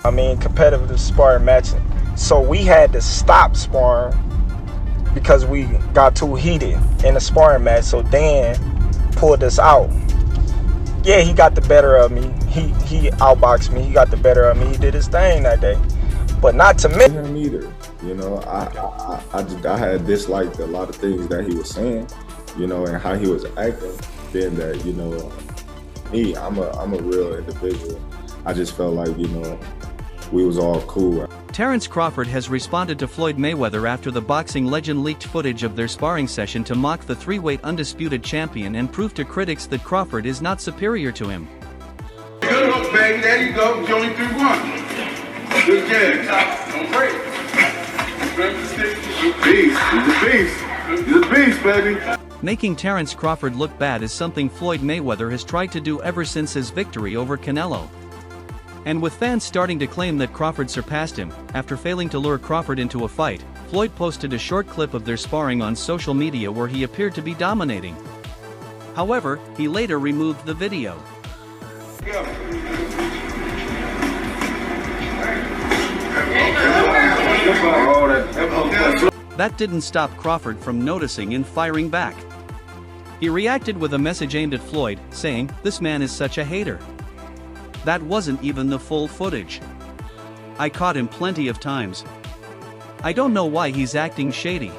I mean, competitive sparring matching. So we had to stop sparring because we got too heated in the sparring match. So Dan pulled us out. Yeah, he got the better of me. He outboxed me. He got the better of me. He did his thing that day, but not to me. Him either. You know, I had disliked a lot of things that he was saying, you know, and how he was acting. Being that, you know, me, I'm a real individual. I just felt like, you know, we was all cool. Terence Crawford has responded to Floyd Mayweather after the boxing legend leaked footage of their sparring session to mock the three-weight undisputed champion and prove to critics that Crawford is not superior to him. Good look, baby. There you go. You only 3-1. Good game. Don't break. Beast. He's a beast. He's a beast, baby. Making Terence Crawford look bad is something Floyd Mayweather has tried to do ever since his victory over Canelo. And with fans starting to claim that Crawford surpassed him, after failing to lure Crawford into a fight, Floyd posted a short clip of their sparring on social media where he appeared to be dominating. However, he later removed the video. That didn't stop Crawford from noticing and firing back. He reacted with a message aimed at Floyd, saying, "This man is such a hater." That wasn't even the full footage. I caught him plenty of times. I don't know why he's acting shady.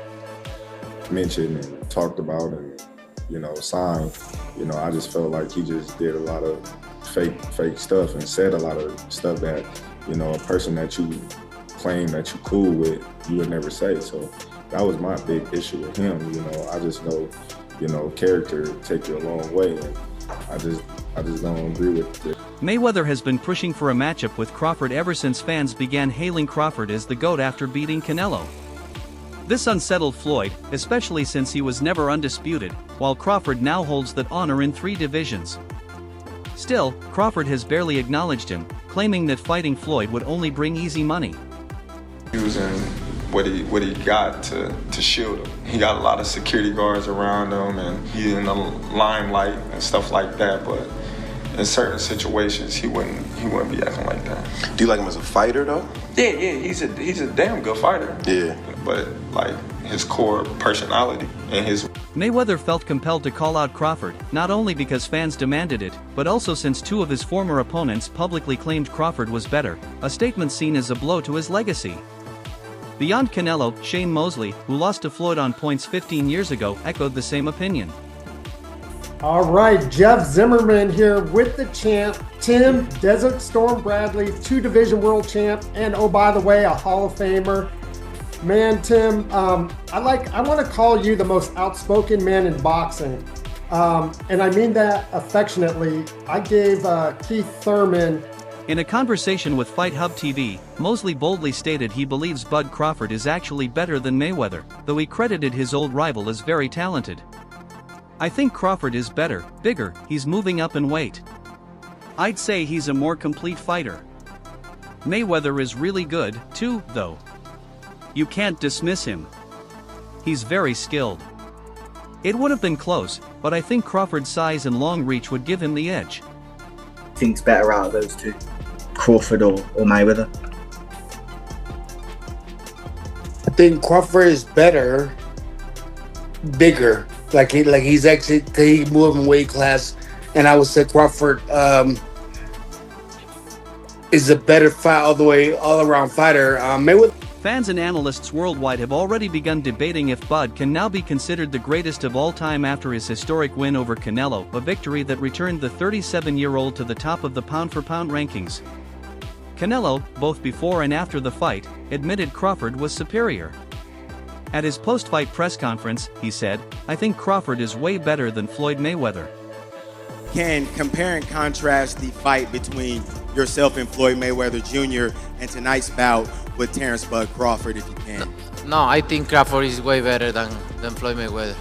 Mentioned and talked about and, you know, signed, you know, I just felt like he just did a lot of fake stuff and said a lot of stuff that, you know, a person that you claim that you cool with, you would never say. So that was my big issue with him. You know, I just know, you know, character take you a long way, and I just don't agree with it. Mayweather has been pushing for a matchup with Crawford ever since fans began hailing Crawford as the GOAT after beating Canelo. This unsettled Floyd, especially since he was never undisputed, while Crawford now holds that honor in 3 divisions. Still, Crawford has barely acknowledged him, claiming that fighting Floyd would only bring easy money. Using what he got to shield him. He got a lot of security guards around him, and he's in the limelight and stuff like that, but in certain situations he wouldn't be acting like that. Do you like him as a fighter though? Yeah, he's a damn good fighter. Yeah. But like his core personality and his... Mayweather felt compelled to call out Crawford, not only because fans demanded it, but also since 2 of his former opponents publicly claimed Crawford was better, a statement seen as a blow to his legacy. Beyond Canelo, Shane Mosley, who lost to Floyd on points 15 years ago, echoed the same opinion. All right, Jeff Zimmerman here with the champ, Tim Desert Storm Bradley, 2-division world champ, and oh, by the way, a Hall of Famer. Man, Tim, I want to call you the most outspoken man in boxing. And I mean that affectionately. I gave Keith Thurman. In a conversation with Fight Hub TV, Mosley boldly stated he believes Bud Crawford is actually better than Mayweather, though he credited his old rival as very talented. "I think Crawford is better, bigger, he's moving up in weight. I'd say he's a more complete fighter. Mayweather is really good, too, though. You can't dismiss him. He's very skilled. It would have been close, but I think Crawford's size and long reach would give him the edge." Think's better out of those 2, Crawford or Mayweather? I think Crawford is better, bigger. Like he's actually he moved in weight class, and I would say Crawford is a better fight all around fighter. Mayweather. Fans and analysts worldwide have already begun debating if Bud can now be considered the greatest of all time after his historic win over Canelo, a victory that returned the 37-year-old to the top of the pound-for-pound rankings. Canelo, both before and after the fight, admitted Crawford was superior. At his post-fight press conference, he said, "I think Crawford is way better than Floyd Mayweather." Can compare and contrast the fight between yourself and Floyd Mayweather Jr. and tonight's bout with Terence Bud Crawford, if you can? No, I think Crawford is way better than Floyd Mayweather.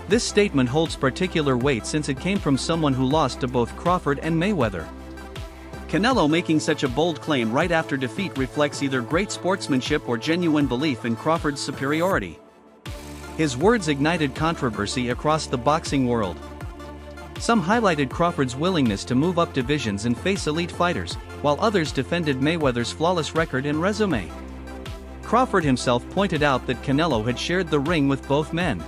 This statement holds particular weight since it came from someone who lost to both Crawford and Mayweather. Canelo making such a bold claim right after defeat reflects either great sportsmanship or genuine belief in Crawford's superiority. His words ignited controversy across the boxing world. Some highlighted Crawford's willingness to move up divisions and face elite fighters, while others defended Mayweather's flawless record and resume. Crawford himself pointed out that Canelo had shared the ring with both men.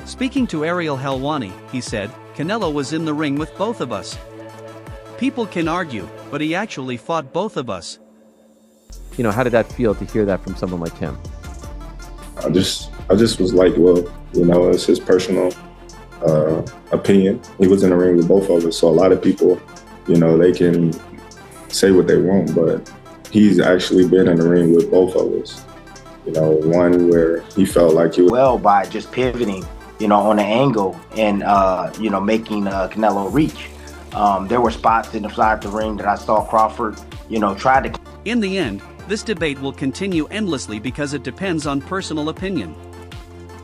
Speaking to Ariel Helwani, he said, "Canelo was in the ring with both of us. People can argue, but he actually fought both of us." You know, how did that feel to hear that from someone like him? I just was like, well, you know, it's his personal opinion. He was in the ring with both of us, so a lot of people, you know, they can say what they want, but he's actually been in the ring with both of us. You know, one where he felt like he was well by just pivoting, you know, on the angle and, you know, making Canelo reach. There were spots in the fly of the ring that I saw Crawford, you know, try to. In the end, this debate will continue endlessly because it depends on personal opinion.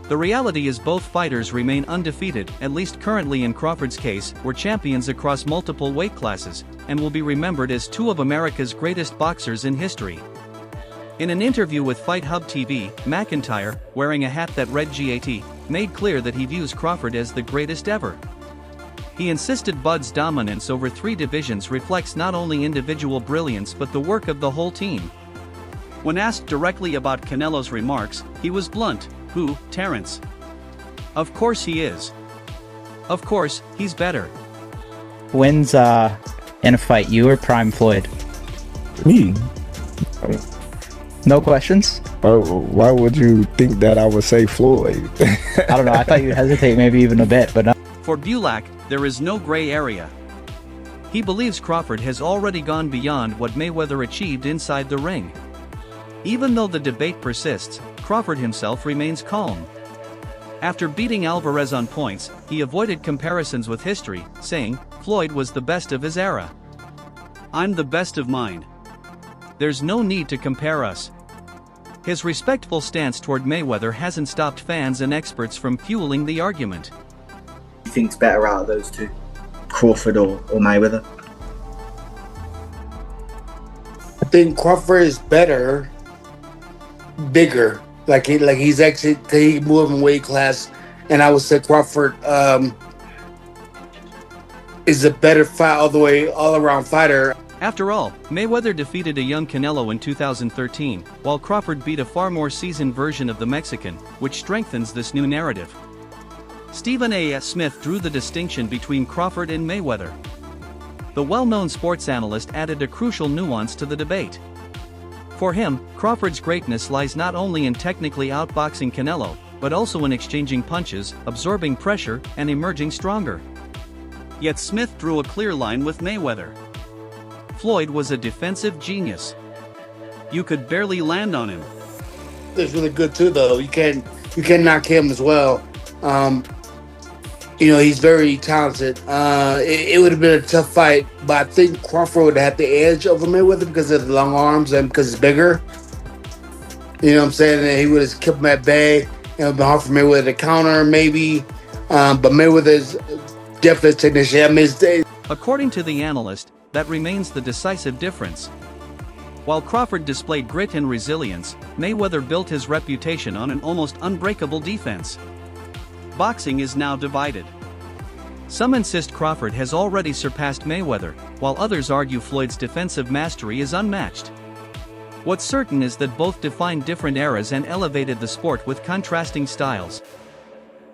The reality is both fighters remain undefeated, at least currently in Crawford's case, were champions across multiple weight classes, and will be remembered as two of America's greatest boxers in history. In an interview with Fight Hub TV, McIntyre, wearing a hat that read GAT, made clear that he views Crawford as the greatest ever. He insisted Bud's dominance over 3 divisions reflects not only individual brilliance but the work of the whole team. When asked directly about Canelo's remarks, he was blunt. "Who, Terence? Of course he is. Of course, he's better." Wins in a fight, you or Prime Floyd? Me. No questions? Why would you think that I would say Floyd? I don't know, I thought you'd hesitate maybe even a bit, but no. For Bulak, there is no gray area. He believes Crawford has already gone beyond what Mayweather achieved inside the ring. Even though the debate persists, Crawford himself remains calm. After beating Alvarez on points, he avoided comparisons with history, saying, "Floyd was the best of his era. I'm the best of mine. There's no need to compare us." His respectful stance toward Mayweather hasn't stopped fans and experts from fueling the argument. Who thinks better out of those two, Crawford or Mayweather? I think Crawford is better, bigger. He's actually he moved in weight class, and I would say Crawford is a better fight all around fighter. After all, Mayweather defeated a young Canelo in 2013, while Crawford beat a far more seasoned version of the Mexican, which strengthens this new narrative. Stephen A. Smith drew the distinction between Crawford and Mayweather. The well-known sports analyst added a crucial nuance to the debate. For him, Crawford's greatness lies not only in technically outboxing Canelo, but also in exchanging punches, absorbing pressure, and emerging stronger. Yet Smith drew a clear line with Mayweather. Floyd was a defensive genius. You could barely land on him. It's really good too, though. You can't knock him as well. You know, he's very talented. It would have been a tough fight, but I think Crawford would have had the edge over Mayweather because of the long arms and because he's bigger. You know what I'm saying? And he would have kept him at bay. It would have been hard for Mayweather to counter, maybe. But Mayweather's definitely a technician. I mean, according to the analyst, that remains the decisive difference. While Crawford displayed grit and resilience, Mayweather built his reputation on an almost unbreakable defense. Boxing is now divided. Some insist Crawford has already surpassed Mayweather, while others argue Floyd's defensive mastery is unmatched. What's certain is that both defined different eras and elevated the sport with contrasting styles.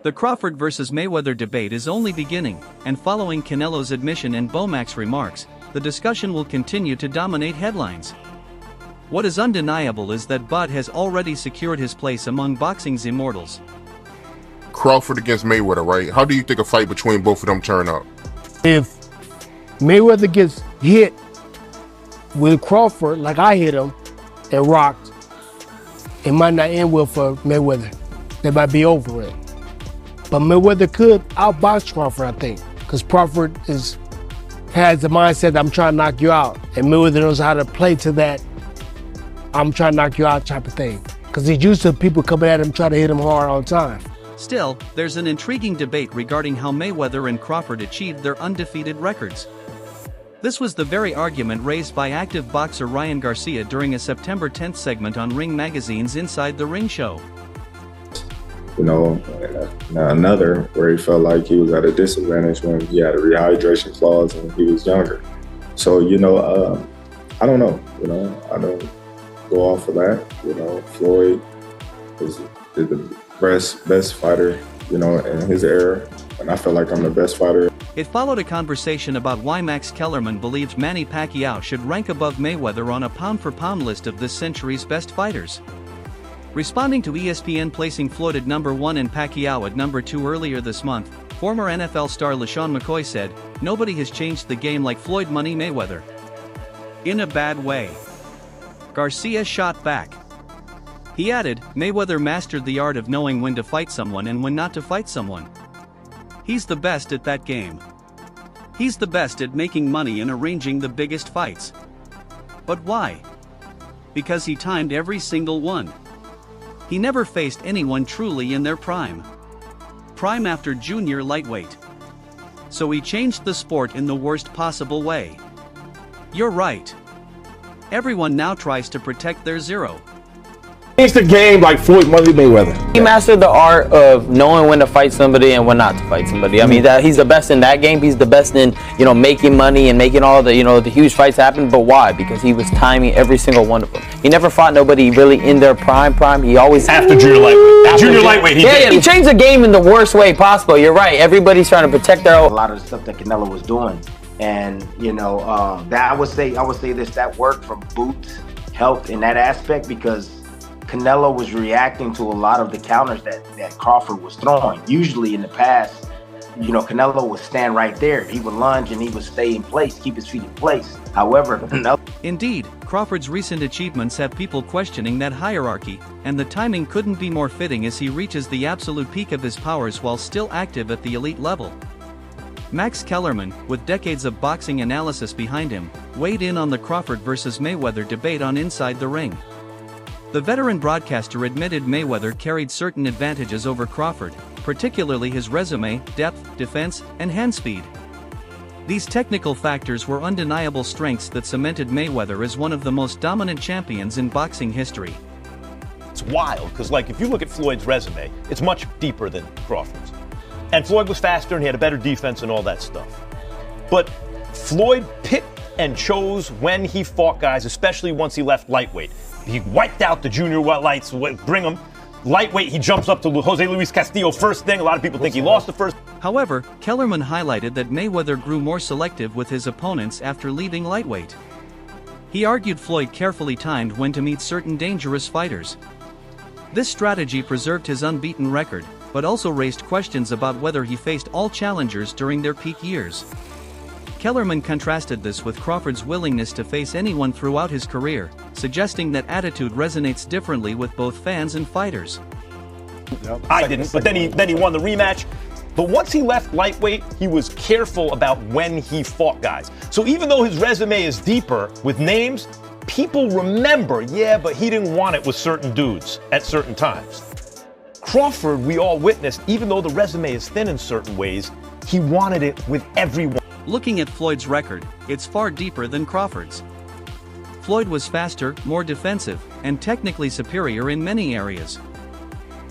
The Crawford versus Mayweather debate is only beginning, and following Canelo's admission and Bomac's remarks, the discussion will continue to dominate headlines. What is undeniable is that Bud has already secured his place among boxing's immortals. Crawford against Mayweather, right? How do you think a fight between both of them turn out? If Mayweather gets hit with Crawford like I hit him and rocked, it might not end well for Mayweather. They might be over it. But Mayweather could outbox Crawford, I think, because Crawford has the mindset that I'm trying to knock you out, and Mayweather knows how to play to that I'm trying to knock you out type of thing, because he's used to people coming at him trying to hit him hard all the time. Still, there's an intriguing debate regarding how Mayweather and Crawford achieved their undefeated records. This was the very argument raised by active boxer Ryan Garcia during a September 10th segment on Ring Magazine's Inside the Ring show. You know, another where he felt like he was at a disadvantage when he had a rehydration clause and he was younger. So, you know, I don't know. I don't go off of that. Floyd is the best fighter, in his era, and I feel like I'm the best fighter. It followed a conversation about why Max Kellerman believes Manny Pacquiao should rank above Mayweather on a pound-for-pound list of this century's best fighters. Responding to ESPN placing Floyd at number 1 and Pacquiao at number 2 earlier this month, former NFL star LaShawn McCoy said, "Nobody has changed the game like Floyd Money Mayweather. In a bad way." Garcia shot back. He added, "Mayweather mastered the art of knowing when to fight someone and when not to fight someone. He's the best at that game. He's the best at making money and arranging the biggest fights. But why? Because he timed every single one. He never faced anyone truly in their prime. Prime after junior lightweight. So he changed the sport in the worst possible way. You're right. Everyone now tries to protect their zero. Changed the game like Floyd Money Mayweather. He mastered the art of knowing when to fight somebody and when not to fight somebody. I mean, he's the best in that game. He's the best in, making money and making all the, the huge fights happen. But why? Because he was timing every single one of them. He never fought nobody really in their prime. He always after junior lightweight. Junior lightweight. He changed the game in the worst way possible. You're right. Everybody's trying to protect their own. A lot of the stuff that Canelo was doing, and that I would say this, that work from Boots helped in that aspect, because Canelo was reacting to a lot of the counters that Crawford was throwing. Usually in the past, Canelo would stand right there. He would lunge and he would stay in place, keep his feet in place. However, Indeed, Crawford's recent achievements have people questioning that hierarchy, and the timing couldn't be more fitting as he reaches the absolute peak of his powers while still active at the elite level. Max Kellerman, with decades of boxing analysis behind him, weighed in on the Crawford versus Mayweather debate on Inside the Ring. The veteran broadcaster admitted Mayweather carried certain advantages over Crawford, particularly his resume, depth, defense, and hand speed. These technical factors were undeniable strengths that cemented Mayweather as one of the most dominant champions in boxing history. It's wild, because if you look at Floyd's resume, it's much deeper than Crawford's. And Floyd was faster and he had a better defense and all that stuff. But Floyd picked and chose when he fought guys, especially once he left lightweight. He wiped out the junior lights, bring him. Lightweight, he jumps up to Jose Luis Castillo first thing. A lot of people think he lost the first. However, Kellerman highlighted that Mayweather grew more selective with his opponents after leaving lightweight. He argued Floyd carefully timed when to meet certain dangerous fighters. This strategy preserved his unbeaten record, but also raised questions about whether he faced all challengers during their peak years. Kellerman contrasted this with Crawford's willingness to face anyone throughout his career, suggesting that attitude resonates differently with both fans and fighters. I didn't, but then he won the rematch. But once he left lightweight, he was careful about when he fought guys. So even though his resume is deeper with names, people remember, but he didn't want it with certain dudes at certain times. Crawford, we all witnessed, even though the resume is thin in certain ways, he wanted it with everyone. Looking at Floyd's record, it's far deeper than Crawford's. Floyd was faster, more defensive, and technically superior in many areas.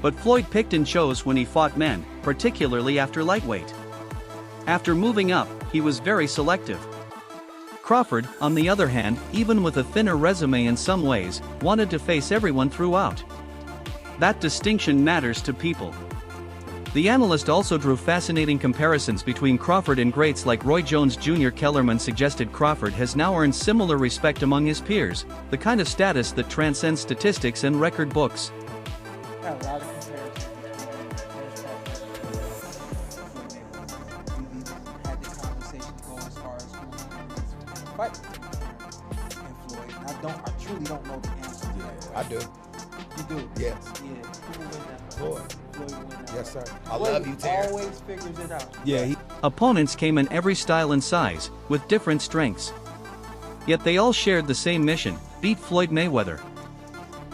But Floyd picked and chose when he fought men, particularly after lightweight. After moving up, he was very selective. Crawford, on the other hand, even with a thinner resume in some ways, wanted to face everyone throughout. That distinction matters to people. The analyst also drew fascinating comparisons between Crawford and greats like Roy Jones Jr. Kellerman suggested Crawford has now earned similar respect among his peers, the kind of status that transcends statistics and record books. I truly don't know the answer to that. I do. You do? Yes. Yeah. Who will win that? Floyd. Floyd will win that. Yes, sir. I love you, Terrence. Always figures it out. Yeah. Opponents came in every style and size, with different strengths. Yet they all shared the same mission: beat Floyd Mayweather.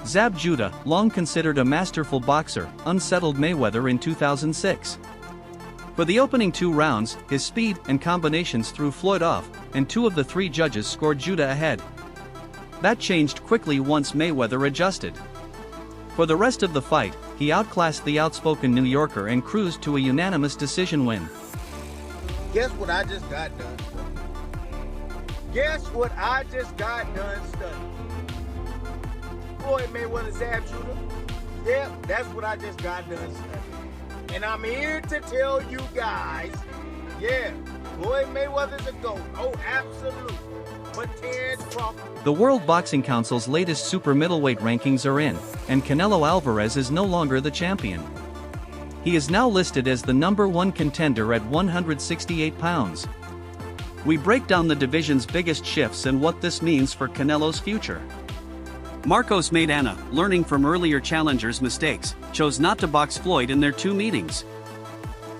Zab Judah, long considered a masterful boxer, unsettled Mayweather in 2006. For the opening 2 rounds, his speed and combinations threw Floyd off, and 2 of the 3 judges scored Judah ahead. That changed quickly once Mayweather adjusted. For the rest of the fight, he outclassed the outspoken New Yorker and cruised to a unanimous decision win. Guess what I just got done? Guess what I just got done studying? Floyd Mayweather's ab shooter. Yep, that's what I just got done studying. And I'm here to tell you guys, yeah, Floyd Mayweather's a GOAT. Oh, absolutely. But Terence Crawford. The World Boxing Council's latest super middleweight rankings are in, and Canelo Alvarez is no longer the champion. He is now listed as the #1 contender at 168 pounds. We break down the division's biggest shifts and what this means for Canelo's future. Marcos Maidana, learning from earlier challengers' mistakes, chose not to box Floyd in their 2 meetings.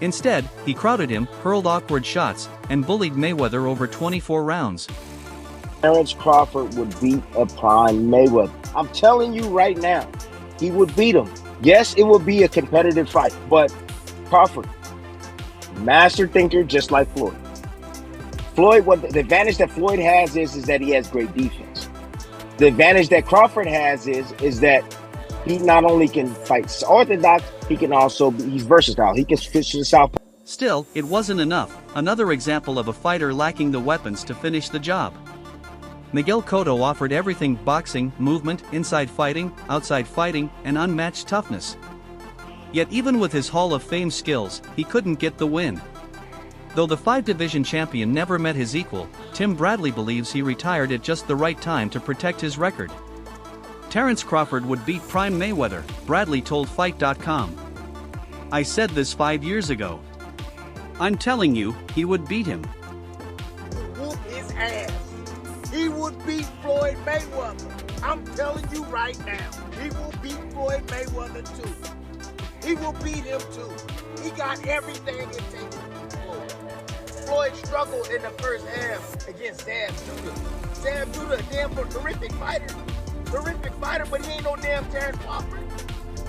Instead, he crowded him, hurled awkward shots, and bullied Mayweather over 24 rounds. Terence Crawford would beat a prime Mayweather. I'm telling you right now, he would beat him. Yes, it would be a competitive fight, but Crawford, master thinker just like Floyd. The advantage that Floyd has is that he has great defense. The advantage that Crawford has is that he not only can fight orthodox, he can also he's versatile. He can switch to the southpaw. Still, it wasn't enough. Another example of a fighter lacking the weapons to finish the job. Miguel Cotto offered everything: boxing, movement, inside fighting, outside fighting, and unmatched toughness. Yet even with his Hall of Fame skills, he couldn't get the win. Though the 5-division champion never met his equal, Tim Bradley believes he retired at just the right time to protect his record. Terence Crawford would beat prime Mayweather, Bradley told Fight.com. I said this 5 years ago. I'm telling you, he would beat him. Whoop his ass. He would beat Floyd Mayweather. I'm telling you right now, he will beat Floyd Mayweather too. He will beat him too. He got everything it takes. Floyd struggled in the first half against Sam Judah. Sam Judah, a damn terrific fighter. Terrific fighter, but he ain't no damn Terence Crawford.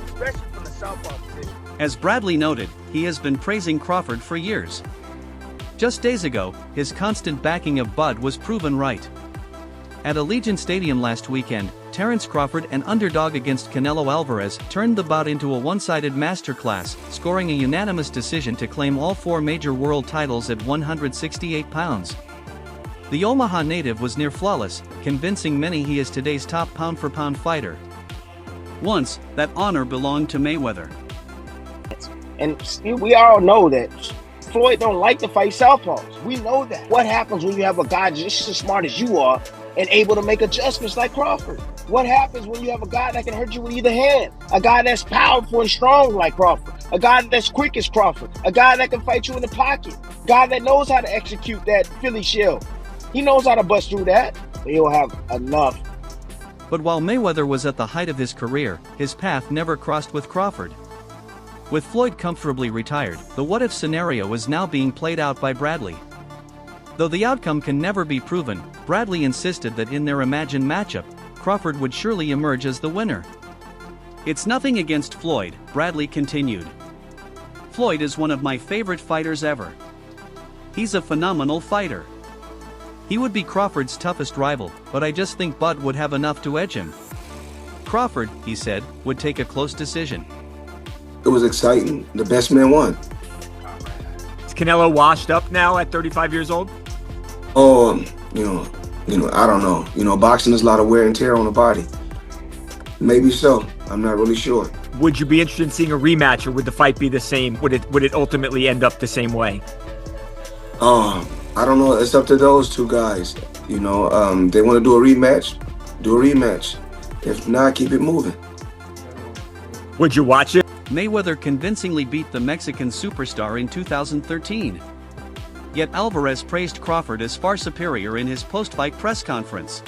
Especially from the southpaw position. As Bradley noted, he has been praising Crawford for years. Just days ago, his constant backing of Bud was proven right. At Allegiant Stadium last weekend, Terence Crawford, an underdog against Canelo Alvarez, turned the bout into a one-sided masterclass, scoring a unanimous decision to claim all 4 major world titles at 168 pounds. The Omaha native was near flawless, convincing many he is today's top pound-for-pound fighter. Once, that honor belonged to Mayweather. And we all know that Floyd don't like to fight southpaws. We know that. What happens when you have a guy just as smart as you are and able to make adjustments like Crawford? What happens when you have a guy that can hurt you with either hand? A guy that's powerful and strong like Crawford. A guy that's quick as Crawford. A guy that can fight you in the pocket. A guy that knows how to execute that Philly shell. He knows how to bust through that. He'll have enough. But while Mayweather was at the height of his career, his path never crossed with Crawford. With Floyd comfortably retired, the what-if scenario is now being played out by Bradley. Though the outcome can never be proven, Bradley insisted that in their imagined matchup, Crawford would surely emerge as the winner. It's nothing against Floyd, Bradley continued. Floyd is one of my favorite fighters ever. He's a phenomenal fighter. He would be Crawford's toughest rival, but I just think Bud would have enough to edge him. Crawford, he said, would take a close decision. It was exciting. The best man won. Is Canelo washed up now at 35 years old? Oh, I don't know. Boxing is a lot of wear and tear on the body. Maybe so. I'm not really sure. Would you be interested in seeing a rematch, or would the fight be the same? Would it ultimately end up the same way? I don't know. It's up to those two guys. They want to do a rematch, do a rematch. If not, keep it moving. Would you watch it? Mayweather convincingly beat the Mexican superstar in 2013. Yet Alvarez praised Crawford as far superior in his post-fight press conference.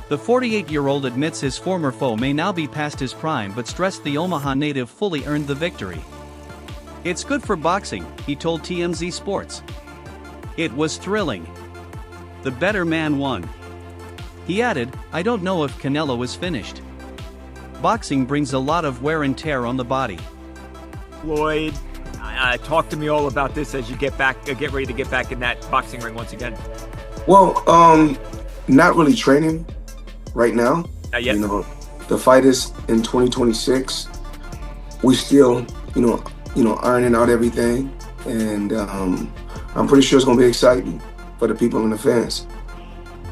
The 48-year-old admits his former foe may now be past his prime, but stressed the Omaha native fully earned the victory. It's good for boxing, he told TMZ Sports. It was thrilling. The better man won. He added, I don't know if Canelo is finished. Boxing brings a lot of wear and tear on the body. Floyd, talk to me all about this as you get ready to get back in that boxing ring once again. Well, not really training right now. Not yet. The fight is in 2026. We still, ironing out everything, and I'm pretty sure it's gonna be exciting for the people and the fans.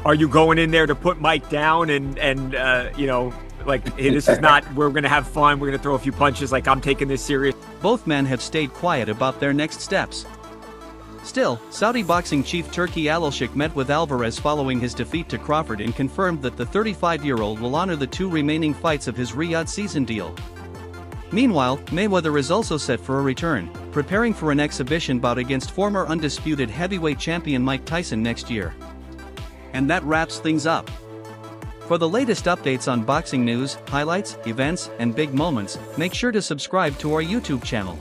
Are you going in there to put Mike down and you know, like, hey, this is not, we're going to have fun, we're going to throw a few punches, like, I'm taking this serious? Both men have stayed quiet about their next steps. Still, Saudi boxing chief Turki Alilshik met with Alvarez following his defeat to Crawford and confirmed that the 35-year-old will honor the 2 remaining fights of his Riyadh season deal. Meanwhile, Mayweather is also set for a return, preparing for an exhibition bout against former undisputed heavyweight champion Mike Tyson next year. And that wraps things up. For the latest updates on boxing news, highlights, events, and big moments, make sure to subscribe to our YouTube channel.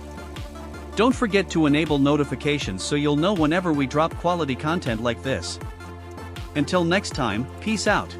Don't forget to enable notifications so you'll know whenever we drop quality content like this. Until next time, peace out.